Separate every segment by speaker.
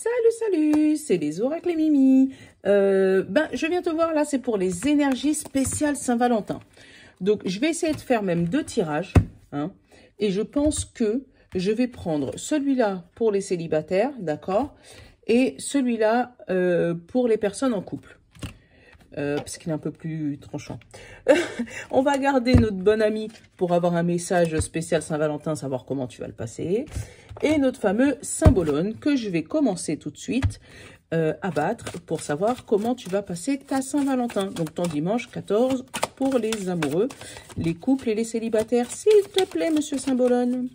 Speaker 1: Salut, c'est les oracles et Mimi. Je viens te voir là, c'est pour les énergies spéciales Saint-Valentin. Donc, je vais essayer de faire même 2 tirages. Hein, et je pense que je vais prendre celui-là pour les célibataires, d'accord? Et celui-là pour les personnes en couple. Parce qu'il est un peu plus tranchant. On va garder notre bon ami pour avoir un message spécial Saint-Valentin, savoir comment tu vas le passer. Et notre fameux symbolone que je vais commencer tout de suite à battre pour savoir comment tu vas passer ta Saint-Valentin. Donc ton dimanche 14 pour les amoureux, les couples et les célibataires. S'il te plaît, monsieur symbolone.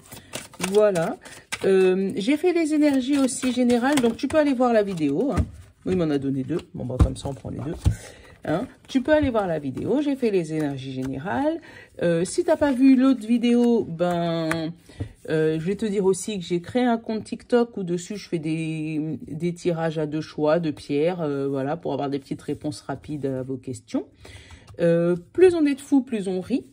Speaker 1: Voilà. J'ai fait les énergies aussi générales, donc tu peux aller voir la vidéo. Hein. Oui, il m'en a donné 2. Bon, bah, comme ça, on prend les 2. Hein, tu peux aller voir la vidéo, j'ai fait les énergies générales. Si tu n'as pas vu l'autre vidéo, je vais te dire aussi que j'ai créé un compte TikTok où dessus je fais des tirages à 2 choix de pierres, voilà, pour avoir des petites réponses rapides à vos questions. Plus on est de fous, plus on rit.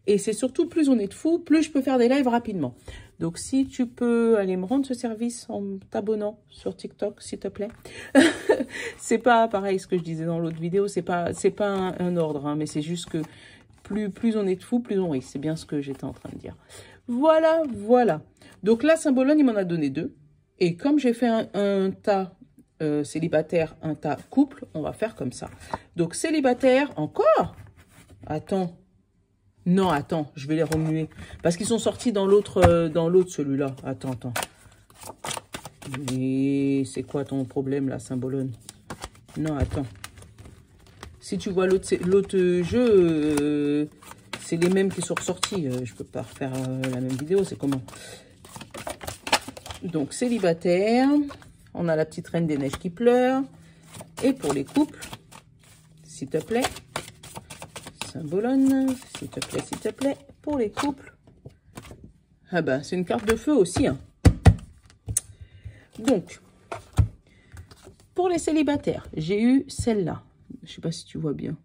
Speaker 1: Et c'est surtout plus on est de fous, plus je peux faire des lives rapidement. Donc, si tu peux aller me rendre ce service en t'abonnant sur TikTok, s'il te plaît. C'est pas pareil ce que je disais dans l'autre vidéo, c'est pas un ordre, hein, mais c'est juste que plus on est de fous, plus on rit. C'est bien ce que j'étais en train de dire. Voilà, voilà. Donc là, Symbolone, il m'en a donné 2. Et comme j'ai fait un tas célibataire, un tas couple, on va faire comme ça. Donc, célibataire, encore. Attends. Non, attends, je vais les remuer. Parce qu'ils sont sortis dans l'autre, celui-là. Attends. Mais c'est quoi ton problème, là, Symbolone? Non, attends. Si tu vois l'autre jeu, c'est les mêmes qui sont ressortis. Je peux pas refaire la même vidéo, c'est comment? Donc, célibataire. On a la petite reine des neiges qui pleure. Et pour les couples, s'il te plaît... Symbolone, s'il te plaît, pour les couples. Ah ben, c'est une carte de feu aussi. Hein. Donc, pour les célibataires, j'ai eu celle-là. Je sais pas si tu vois bien.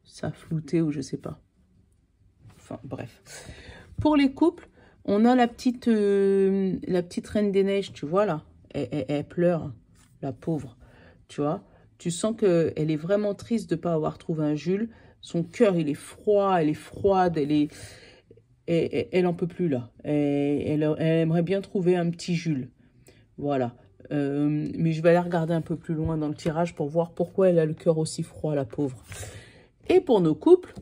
Speaker 1: Ça a flouté ou je sais pas. Enfin, bref. Pour les couples, on a la petite reine des neiges, tu vois là. Elle pleure, la pauvre. Tu vois. Tu sens qu'elle est vraiment triste de ne pas avoir trouvé un Jules. Son cœur, il est froid, elle est froide, elle en peut plus là. Elle aimerait bien trouver un petit Jules. Voilà. Mais je vais aller regarder un peu plus loin dans le tirage pour voir pourquoi elle a le cœur aussi froid, la pauvre. Et pour nos couples,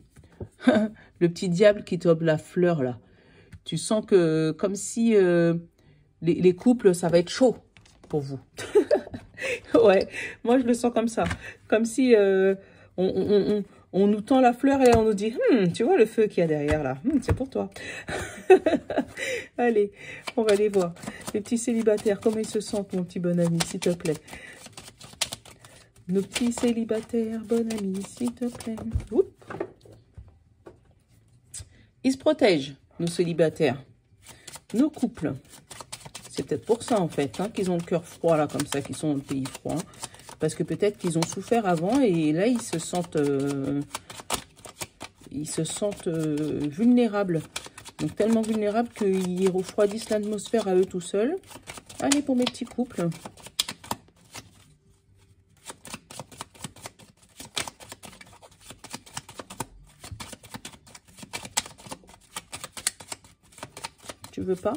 Speaker 1: le petit diable qui t'offre la fleur là. Tu sens que comme si les couples, ça va être chaud pour vous. Ouais, moi je le sens comme ça. Comme si on nous tend la fleur et on nous dit, tu vois le feu qu'il y a derrière là, c'est pour toi. Allez, on va aller voir. Les petits célibataires, comment ils se sentent, mon petit bon ami, s'il te plaît. Nos petits célibataires, bon ami, s'il te plaît. Oups. Ils se protègent, nos célibataires. Nos couples. C'est peut-être pour ça, en fait, hein, qu'ils ont le cœur froid, là, comme ça, qu'ils sont dans le pays froid. Hein. Parce que peut-être qu'ils ont souffert avant et là, ils se sentent vulnérables. Donc, tellement vulnérables qu'ils refroidissent l'atmosphère à eux tout seuls. Allez, pour mes petits couples. Tu veux pas?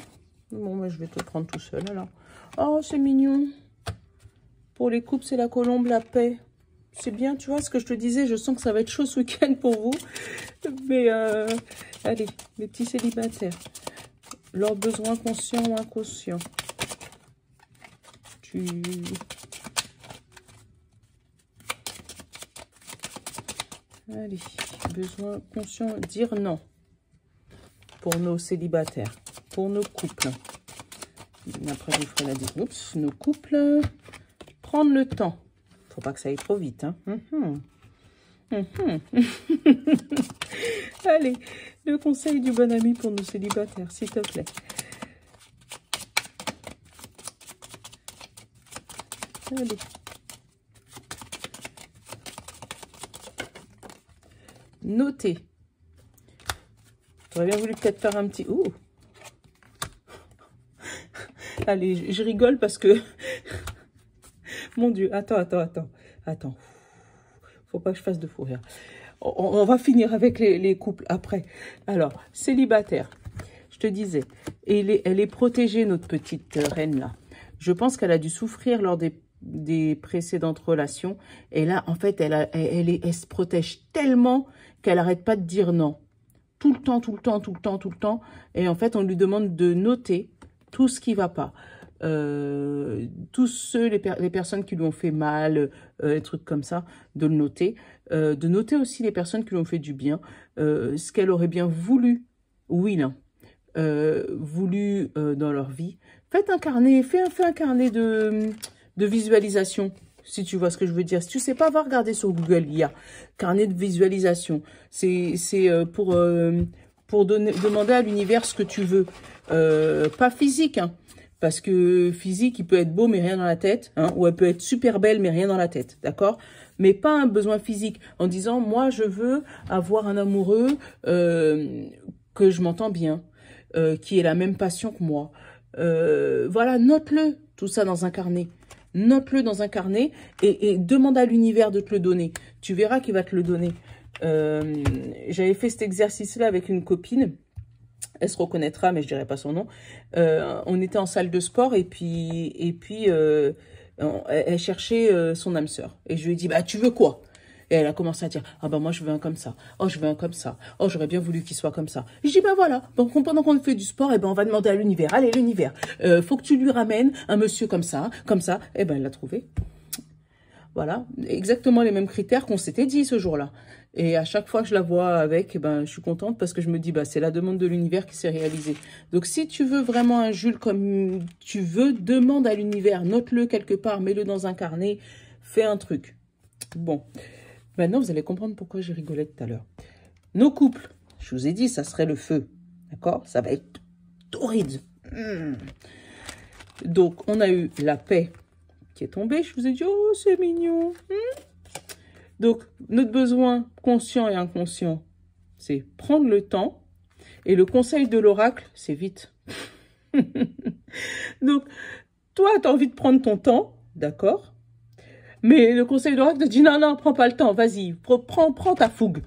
Speaker 1: Bon, moi, je vais te prendre tout seul, alors. Oh, c'est mignon. Pour les couples, c'est la colombe, la paix. C'est bien, tu vois, ce que je te disais. Je sens que ça va être chaud ce week-end pour vous. Mais, allez, les petits célibataires. Leurs besoins conscients ou inconscients. Allez, besoin conscient, dire non. Pour nos célibataires. Pour nos couples. Après, je ferai la dire. Oups, nos couples. Prendre le temps. Faut pas que ça aille trop vite. Hein. Allez, le conseil du bon ami pour nos célibataires, s'il te plaît. Allez. Notez. J'aurais bien voulu peut-être faire un petit... Ouh. Allez, je rigole parce que Mon Dieu, attends. Faut pas que je fasse de fou rire. On va finir avec les couples après. Alors, célibataire, je te disais, elle est protégée, notre petite reine là. Je pense qu'elle a dû souffrir lors des précédentes relations. Et là, en fait, elle se protège tellement qu'elle n'arrête pas de dire non. Tout le temps. Et en fait, on lui demande de noter tout ce qui ne va pas. Tous les personnes qui lui ont fait mal, les trucs comme ça, de le noter. De noter aussi les personnes qui lui ont fait du bien. Ce qu'elle aurait bien voulu, voulu dans leur vie. Faites un carnet, fais un carnet de visualisation, si tu vois ce que je veux dire. Si tu sais pas, va regarder sur Google, il y a carnet de visualisation. C'est pour demander à l'univers ce que tu veux. Pas physique, hein, parce que physique, il peut être beau mais rien dans la tête, hein, ou elle peut être super belle mais rien dans la tête, d'accord? Mais pas un besoin physique, en disant, moi, je veux avoir un amoureux que je m'entends bien, qui ait la même passion que moi. Voilà, note-le, tout ça dans un carnet. Note-le dans un carnet et demande à l'univers de te le donner. Tu verras qu'il va te le donner. J'avais fait cet exercice-là avec une copine. Elle se reconnaîtra, mais je dirai pas son nom. On était en salle de sport et puis elle cherchait son âme sœur. Et je lui ai dit, bah, tu veux quoi? Et elle a commencé à dire, ah bah moi je veux un comme ça, oh je veux un comme ça, oh j'aurais bien voulu qu'il soit comme ça. Je dis, bah voilà, donc pendant qu'on fait du sport, eh ben on va demander à l'univers, allez l'univers, faut que tu lui ramènes un monsieur comme ça, et ben elle l'a trouvé. Voilà, exactement les mêmes critères qu'on s'était dit ce jour-là. Et à chaque fois que je la vois avec, eh ben, je suis contente parce que je me dis, bah, c'est la demande de l'univers qui s'est réalisée. Donc, si tu veux vraiment un Jules comme tu veux, demande à l'univers, note-le quelque part, mets-le dans un carnet, fais un truc. Bon, maintenant, vous allez comprendre pourquoi j'ai rigolé tout à l'heure. Nos couples, je vous ai dit, ça serait le feu. D'accord? Ça va être torride. Donc, on a eu la paix qui est tombée. Je vous ai dit, oh, c'est mignon. Donc, notre besoin conscient et inconscient, c'est prendre le temps. Et le conseil de l'oracle, c'est vite. Donc, toi, tu as envie de prendre ton temps, d'accord? Mais le conseil de l'oracle te dit, non, prends pas le temps, vas-y, prends ta fougue.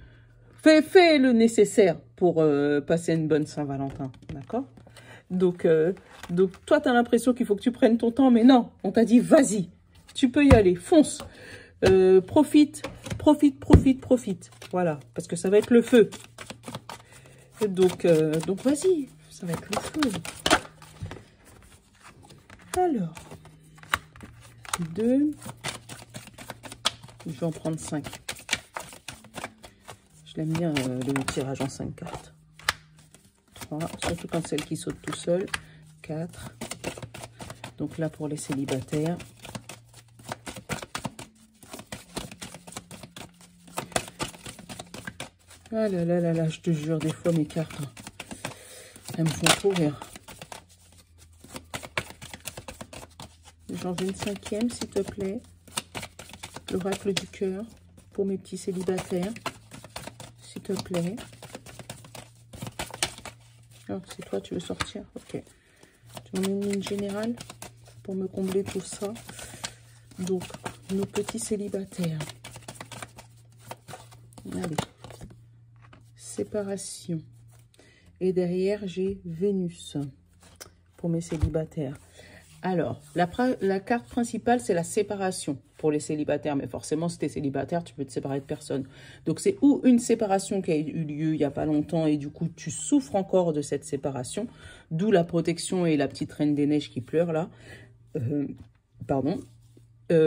Speaker 1: Fais le nécessaire pour passer une bonne Saint-Valentin, d'accord? Donc, toi, tu as l'impression qu'il faut que tu prennes ton temps, mais non, on t'a dit, vas-y, tu peux y aller, fonce. Profite. Voilà, parce que ça va être le feu. Donc vas-y, ça va être le feu. Alors, 2. Je vais en prendre 5. Je l'aime bien le tirage en 5 cartes. 3, surtout quand c'est celle qui saute tout seul. 4. Donc là, pour les célibataires. Ah là là là là, je te jure, des fois mes cartes, elles me font trop rire. J'en veux une 5e, s'il te plaît. L'oracle du cœur pour mes petits célibataires, s'il te plaît. Oh, c'est toi, tu veux sortir? Ok. Tu m'en mets une ligne générale pour me combler tout ça. Donc, nos petits célibataires. Allez. Séparation. Et derrière, j'ai Vénus pour mes célibataires. Alors, la carte principale, c'est la séparation pour les célibataires. Mais forcément, si tu es célibataire, tu peux te séparer de personne. Donc, c'est ou une séparation qui a eu lieu il n'y a pas longtemps et du coup, tu souffres encore de cette séparation. D'où la protection et la petite reine des neiges qui pleure là. Pardon. Ça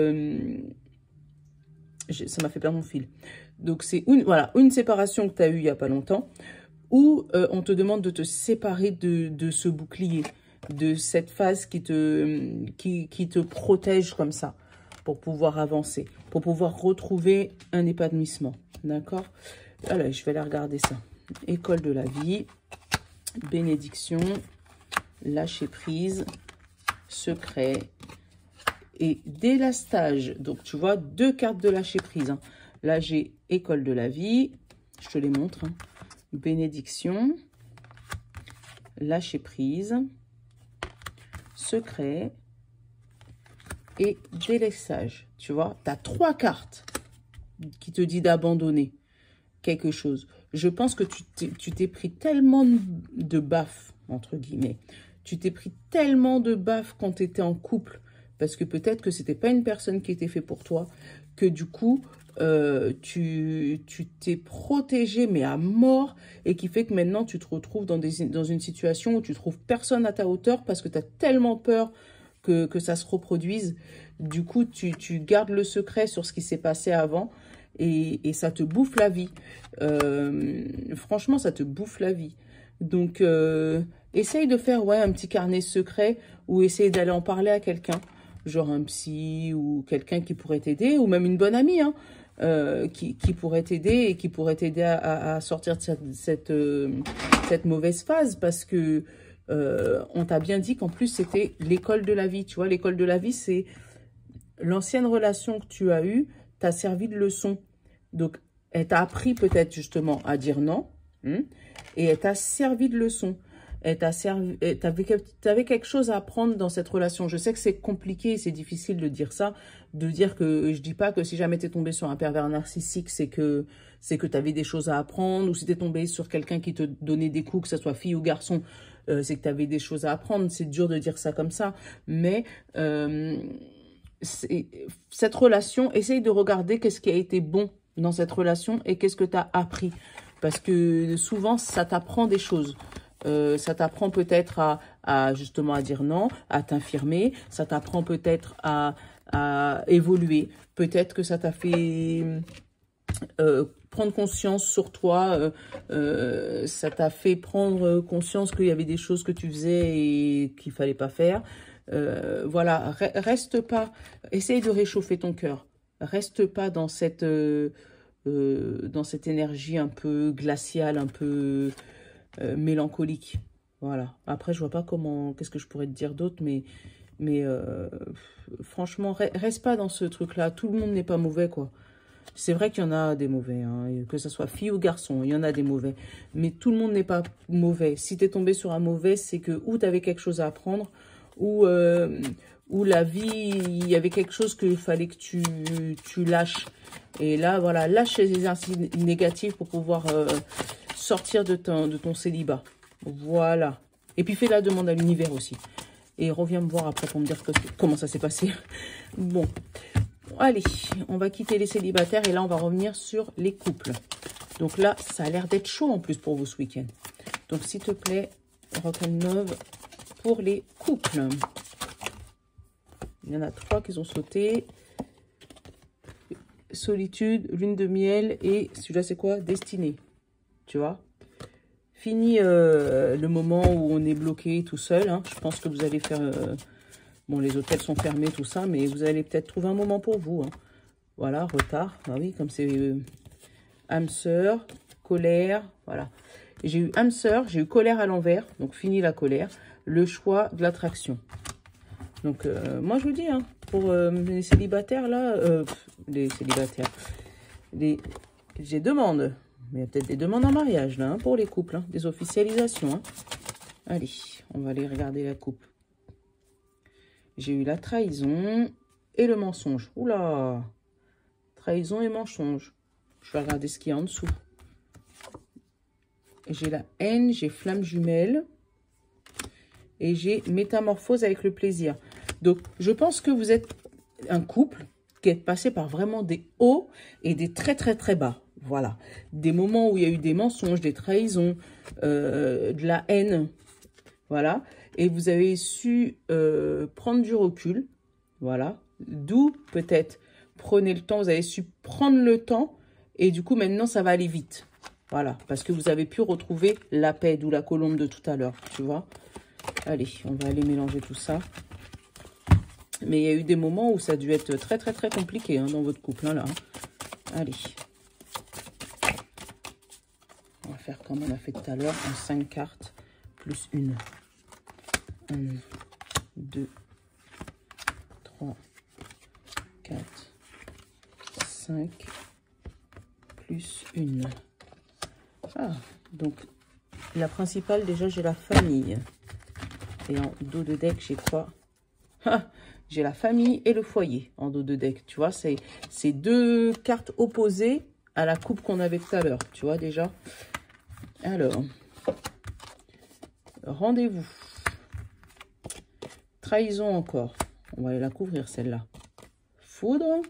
Speaker 1: m'a fait perdre mon fil. Donc, c'est une séparation que tu as eue il n'y a pas longtemps, où on te demande de te séparer de ce bouclier, de cette phase qui te protège comme ça, pour pouvoir avancer, pour pouvoir retrouver un épanouissement. D'accord? Allez, je vais aller regarder ça. École de la vie, bénédiction, lâcher prise, secret et délastage. Donc, tu vois, 2 cartes de lâcher prise. Hein. Là, j'ai école de la vie. Je te les montre. Hein. Bénédiction. Lâcher prise. Secret. et délaissage. Tu vois, tu as 3 cartes qui te disent d'abandonner quelque chose. Je pense que tu t'es pris tellement de baffes, entre guillemets. Tu t'es pris tellement de baffes quand tu étais en couple, parce que peut-être que c'était pas une personne qui était faite pour toi, que du coup, tu t'es protégé, mais à mort, et qui fait que maintenant, tu te retrouves dans une situation où tu trouves personne à ta hauteur, parce que tu as tellement peur que ça se reproduise. Du coup, tu gardes le secret sur ce qui s'est passé avant, et ça te bouffe la vie. Franchement, ça te bouffe la vie. Donc, essaye de faire un petit carnet secret, ou essaye d'aller en parler à quelqu'un, genre un psy ou quelqu'un qui pourrait t'aider, ou même une bonne amie, hein, qui pourrait t'aider et qui pourrait t'aider à sortir de cette mauvaise phase, parce que on t'a bien dit qu'en plus c'était l'école de la vie. Tu vois, l'école de la vie, c'est l'ancienne relation que tu as eue t'a servi de leçon. Donc, elle t'a appris peut-être justement à dire non, et elle t'a servi de leçon. T'avais quelque chose à apprendre dans cette relation. Je sais que c'est compliqué, c'est difficile de dire ça, de dire que, je dis pas que si jamais t'es tombé sur un pervers narcissique, c'est que t'avais des choses à apprendre, ou si t'es tombé sur quelqu'un qui te donnait des coups, que ce soit fille ou garçon, c'est que t'avais des choses à apprendre. C'est dur de dire ça comme ça, mais cette relation, essaye de regarder qu'est-ce qui a été bon dans cette relation et qu'est-ce que tu as appris. Parce que souvent, ça t'apprend des choses. Ça t'apprend peut-être justement à dire non, à t'infirmer. Ça t'apprend peut-être à évoluer. Peut-être que ça t'a fait prendre conscience sur toi. Ça t'a fait prendre conscience qu'il y avait des choses que tu faisais et qu'il fallait pas faire. Voilà, reste pas, essaye de réchauffer ton cœur. Reste pas dans cette énergie un peu glaciale, un peu mélancolique. Voilà. Après, je vois pas qu'est-ce que je pourrais te dire d'autre, mais franchement, reste pas dans ce truc-là. Tout le monde n'est pas mauvais, quoi. C'est vrai qu'il y en a des mauvais, hein, que ce soit fille ou garçon, il y en a des mauvais. Mais tout le monde n'est pas mauvais. Si tu es tombé sur un mauvais, c'est que ou tu avais quelque chose à apprendre, ou la vie, il y avait quelque chose qu'il fallait que tu lâches. Et là, voilà, lâche les énergies négatives pour pouvoir sortir de ton célibat. Voilà. Et puis, fais la demande à l'univers aussi. Et reviens me voir après pour me dire comment ça s'est passé. Bon, allez, on va quitter les célibataires et là, on va revenir sur les couples. Donc là, ça a l'air d'être chaud en plus pour vous ce week-end. Donc, s'il te plaît, Rock'n'Love pour les couples. Il y en a 3 qui ont sauté. Solitude, lune de miel et celui-là, c'est quoi? Destinée. Tu vois? Fini le moment où on est bloqué tout seul. Hein. Je pense que vous allez faire... bon, les hôtels sont fermés, tout ça, mais vous allez peut-être trouver un moment pour vous. Hein. Voilà, retard. Ah oui, comme c'est âme sœur, colère, voilà. J'ai eu âme sœur, j'ai eu colère à l'envers, donc fini la colère. Le choix de l'attraction. Donc, moi, je vous dis, hein, pour les célibataires, là, les célibataires, j'ai demande, mais il y a peut-être des demandes en mariage, là, hein, pour les couples, hein, des officialisations. Hein. Allez, on va aller regarder la coupe. J'ai eu la trahison et le mensonge. Oula, trahison et mensonge. Je vais regarder ce qu'il y a en dessous. J'ai la haine, j'ai flamme jumelle. Et j'ai métamorphose avec le plaisir. Donc, je pense que vous êtes un couple qui est passé par vraiment des hauts et des très, très, très bas. Voilà. Des moments où il y a eu des mensonges, des trahisons, de la haine. Voilà. Et vous avez su prendre du recul. Voilà. D'où, peut-être, prenez le temps. Vous avez su prendre le temps. Et du coup, maintenant, ça va aller vite. Voilà. Parce que vous avez pu retrouver la paix, d'où la colombe de tout à l'heure. Tu vois? Allez, on va aller mélanger tout ça. Mais il y a eu des moments où ça a dû être très, très, très compliqué hein, dans votre couple. Hein, là. Allez. On va faire comme on a fait tout à l'heure, en 5 cartes, plus une. 1, 2, 3, 4, 5, plus une. Ah, donc, la principale, déjà, j'ai la famille. Et en dos de deck, j'ai quoi? Ah, j'ai la famille et le foyer en dos de deck. Tu vois, c'est deux cartes opposées à la coupe qu'on avait tout à l'heure. Tu vois déjà. Alors, rendez-vous. Trahison encore. On va aller la couvrir celle-là. Foudre.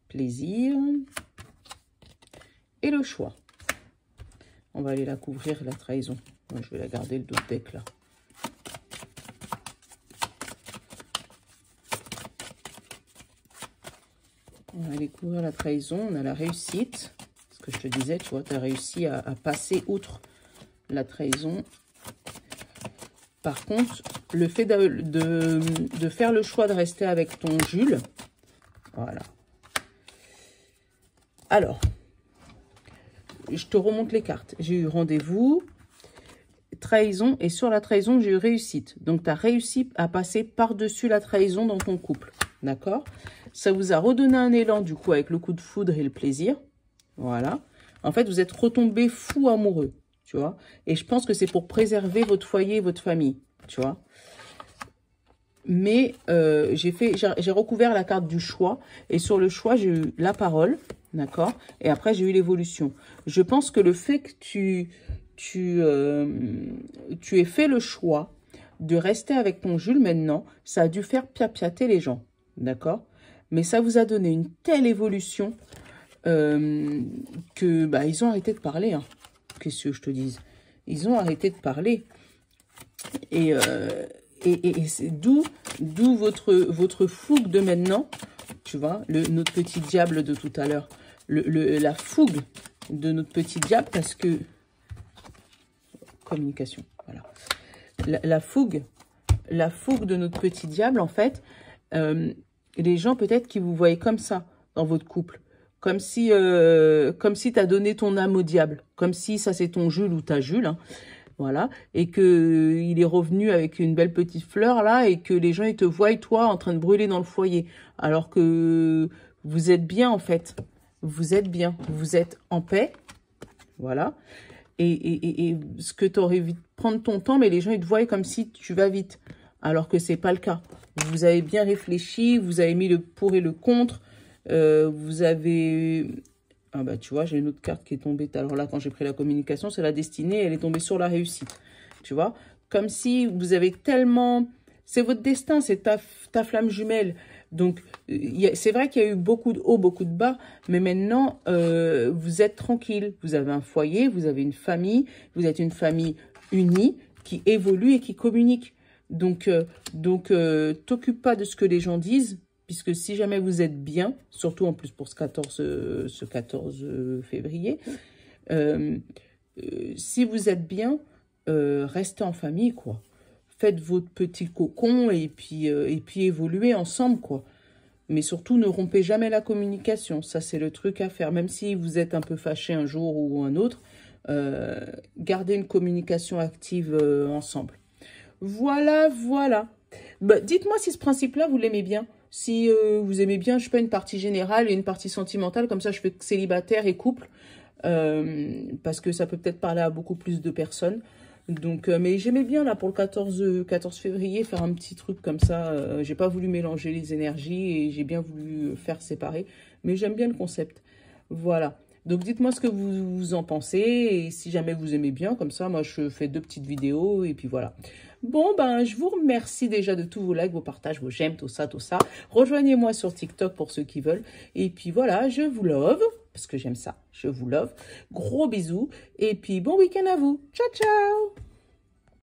Speaker 1: Plaisir. Et le choix. On va aller la couvrir, la trahison. Moi, je vais la garder, le dos de deck là. On va aller couvrir la trahison. On a la réussite. Ce que je te disais, tu vois, tu as réussi à passer outre la trahison. Par contre, le fait de faire le choix de rester avec ton Jules, voilà. Alors, je te remonte les cartes. J'ai eu rendez-vous, trahison, et sur la trahison, j'ai eu réussite. Donc, tu as réussi à passer par-dessus la trahison dans ton couple. D'accord? Ça vous a redonné un élan, du coup, avec le coup de foudre et le plaisir. Voilà. En fait, vous êtes retombé fou amoureux, tu vois. Et je pense que c'est pour préserver votre foyer et votre famille, tu vois. Mais j'ai recouvert la carte du choix. Et sur le choix, j'ai eu la parole, d'accord. Et après, j'ai eu l'évolution. Je pense que le fait que tu aies fait le choix de rester avec ton Jules maintenant, ça a dû faire piapiater les gens, d'accord. Mais ça vous a donné une telle évolution que bah, ils ont arrêté de parler. Hein. Qu'est-ce que je te dise? Ils ont arrêté de parler. Et c'est d'où votre fougue de maintenant, tu vois, notre petit diable de tout à l'heure. La fougue de notre petit diable parce que... Communication, voilà. La fougue de notre petit diable, en fait, les gens peut-être qui vous voyaient comme ça dans votre couple. Comme si tu as donné ton âme au diable. Comme si ça c'est ton Jules ou ta Jules. Hein, voilà. Et qu'il est revenu avec une belle petite fleur là. Et que les gens ils te voient toi en train de brûler dans le foyer. Alors que vous êtes bien en fait. Vous êtes bien. Vous êtes en paix. Voilà. Et ce que tu aurais vite prendre ton temps. Mais les gens ils te voient comme si tu vas vite. Alors que c'est pas le cas. Vous avez bien réfléchi. Vous avez mis le pour et le contre. Vous avez... Ah bah tu vois, j'ai une autre carte qui est tombée. Alors là, quand j'ai pris la communication, c'est la destinée. Elle est tombée sur la réussite. Tu vois, comme si vous avez tellement... C'est votre destin, c'est ta flamme jumelle. Donc, c'est vrai qu'il y a eu beaucoup de hauts, beaucoup de bas. Mais maintenant, vous êtes tranquille. Vous avez un foyer, vous avez une famille. Vous êtes une famille unie qui évolue et qui communique. Donc t'occupe pas de ce que les gens disent. Puisque si jamais vous êtes bien, surtout en plus pour ce 14 février, si vous êtes bien, restez en famille, quoi. Faites votre petit cocon et puis évoluez ensemble, quoi. Mais surtout, ne rompez jamais la communication. Ça, c'est le truc à faire. Même si vous êtes un peu fâché un jour ou un autre, gardez une communication active ensemble. Voilà, voilà. Bah, dites-moi si ce principe-là, vous l'aimez bien. Si vous aimez bien, je fais une partie générale et une partie sentimentale. Comme ça, je fais célibataire et couple. Parce que ça peut peut-être parler à beaucoup plus de personnes. Donc, mais j'aimais bien, là, pour le 14 février, faire un petit truc comme ça. J'ai pas voulu mélanger les énergies et j'ai bien voulu faire séparer. Mais j'aime bien le concept. Voilà. Donc, dites-moi ce que vous en pensez. Et si jamais vous aimez bien, comme ça, moi, je fais 2 petites vidéos. Et puis, voilà. Bon, ben, je vous remercie déjà de tous vos likes, vos partages, vos j'aime, tout ça, tout ça. Rejoignez-moi sur TikTok pour ceux qui veulent. Et puis, voilà, je vous love. Parce que j'aime ça. Je vous love. Gros bisous. Et puis, bon week-end à vous. Ciao, ciao.